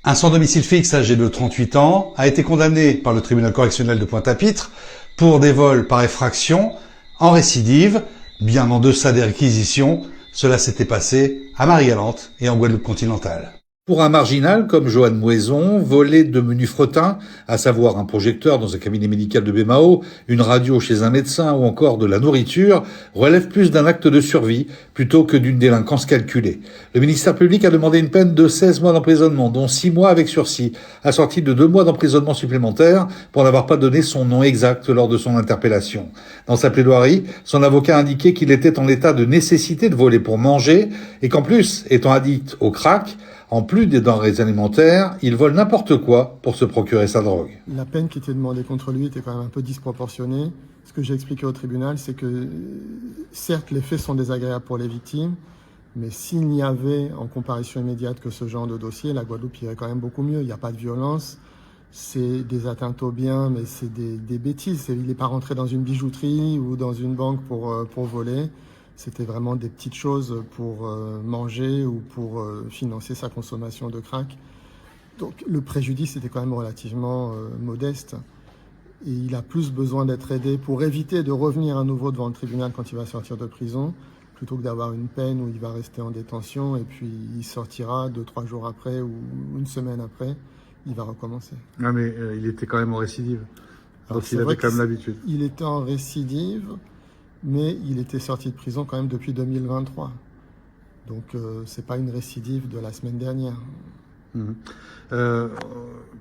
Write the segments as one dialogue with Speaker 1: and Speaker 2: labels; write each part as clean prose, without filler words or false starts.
Speaker 1: Un sans domicile fixe âgé de 38 ans a été condamné par le tribunal correctionnel de Pointe-à-Pitre pour des vols par effraction en récidive, bien en deçà des réquisitions. Cela s'était passé à Marie-Galante et en Guadeloupe continentale. Pour un marginal comme Johan Moison, voler de menus fretin, à savoir un projecteur dans un cabinet médical de Bémao, une radio chez un médecin ou encore de la nourriture, relève plus d'un acte de survie plutôt que d'une délinquance calculée. Le ministère public a demandé une peine de 16 mois d'emprisonnement, dont 6 mois avec sursis, assorti de 2 mois d'emprisonnement supplémentaire pour n'avoir pas donné son nom exact lors de son interpellation. Dans sa plaidoirie, son avocat a indiqué qu'il était en état de nécessité de voler pour manger et qu'en plus, étant addict au crack, en plus des denrées alimentaires, il vole n'importe quoi pour se procurer sa drogue.
Speaker 2: La peine qui était demandée contre lui était quand même un peu disproportionnée. Ce que j'ai expliqué au tribunal, c'est que certes, les faits sont désagréables pour les victimes, mais s'il n'y avait en comparution immédiate que ce genre de dossier, la Guadeloupe irait quand même beaucoup mieux. Il n'y a pas de violence, c'est des atteintes aux biens, mais c'est des bêtises. Il n'est pas rentré dans une bijouterie ou dans une banque pour voler. C'était vraiment des petites choses pour manger ou pour financer sa consommation de crack. Donc le préjudice était quand même relativement modeste. Et il a plus besoin d'être aidé pour éviter de revenir à nouveau devant le tribunal quand il va sortir de prison, plutôt que d'avoir une peine où il va rester en détention et puis il sortira 2-3 jours après ou une semaine après, il va recommencer.
Speaker 1: Ah mais il était quand même en récidive. Donc il avait quand même l'habitude.
Speaker 2: Il était en récidive, mais il était sorti de prison quand même depuis 2023. Donc c'est pas une récidive de la semaine dernière.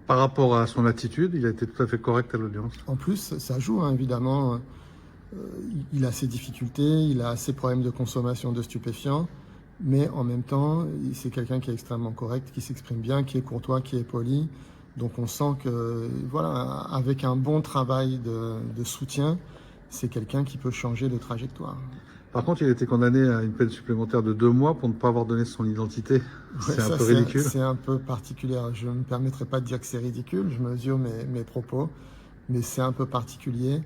Speaker 1: Par rapport à son attitude, il a été tout à fait correct à l'audience.
Speaker 2: En plus, ça joue, hein, évidemment. Il a ses difficultés, il a ses problèmes de consommation de stupéfiants, mais en même temps, c'est quelqu'un qui est extrêmement correct, qui s'exprime bien, qui est courtois, qui est poli. Donc on sent que, voilà, avec un bon travail de soutien, c'est quelqu'un qui peut changer de trajectoire.
Speaker 1: Par contre, il a été condamné à une peine supplémentaire de 2 mois pour ne pas avoir donné son identité. C'est un peu ridicule.
Speaker 2: C'est un peu particulier. Je ne me permettrai pas de dire que c'est ridicule, je mesure mes propos, mais c'est un peu particulier.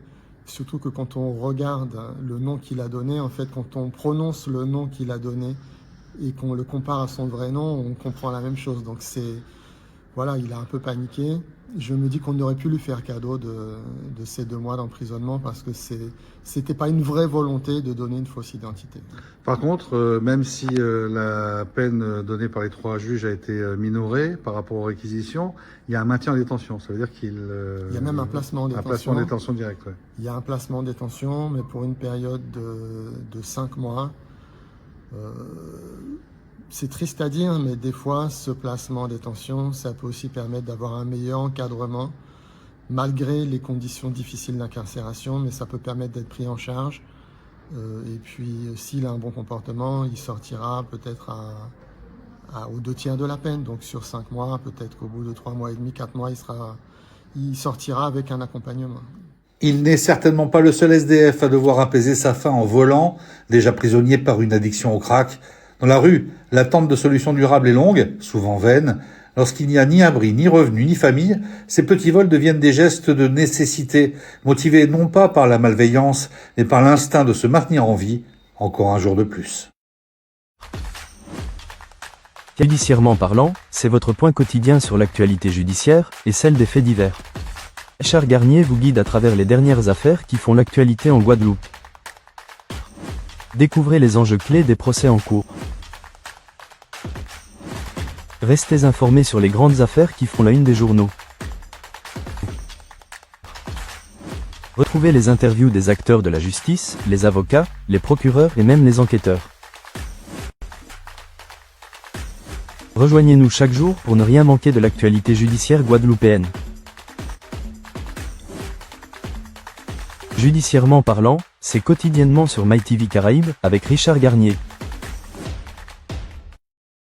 Speaker 2: Surtout que quand on regarde le nom qu'il a donné, en fait, quand on prononce le nom qu'il a donné et qu'on le compare à son vrai nom, on comprend la même chose. Donc voilà, il a un peu paniqué. Je me dis qu'on aurait pu lui faire cadeau de ces 2 mois d'emprisonnement parce que c'était pas une vraie volonté de donner une fausse identité.
Speaker 1: Par contre, même si la peine donnée par les 3 juges a été minorée par rapport aux réquisitions, il y a un maintien en détention. Ça veut dire qu'il...
Speaker 2: il y a même un placement en détention.
Speaker 1: Un placement en détention direct, ouais.
Speaker 2: Il y a un placement en détention, mais pour une période de 5 mois. C'est triste à dire, mais des fois, ce placement en détention, ça peut aussi permettre d'avoir un meilleur encadrement, malgré les conditions difficiles d'incarcération, mais ça peut permettre d'être pris en charge. Et puis, s'il a un bon comportement, il sortira peut-être aux 2/3 de la peine. Donc, sur 5 mois, peut-être qu'au bout de 3 mois et demi, 4 mois, il sortira avec un accompagnement.
Speaker 1: Il n'est certainement pas le seul SDF à devoir apaiser sa faim en volant, déjà prisonnier par une addiction au crack. Dans la rue, l'attente de solutions durables est longue, souvent vaine. Lorsqu'il n'y a ni abri, ni revenu, ni famille, ces petits vols deviennent des gestes de nécessité, motivés non pas par la malveillance, mais par l'instinct de se maintenir en vie, encore un jour de plus.
Speaker 3: Judiciairement parlant, c'est votre point quotidien sur l'actualité judiciaire et celle des faits divers. Richard Garnier vous guide à travers les dernières affaires qui font l'actualité en Guadeloupe. Découvrez les enjeux clés des procès en cours. Restez informés sur les grandes affaires qui font la une des journaux. Retrouvez les interviews des acteurs de la justice, les avocats, les procureurs et même les enquêteurs. Rejoignez-nous chaque jour pour ne rien manquer de l'actualité judiciaire guadeloupéenne. Judiciairement parlant, c'est quotidiennement sur MyTV Caraïbes avec Richard Garnier.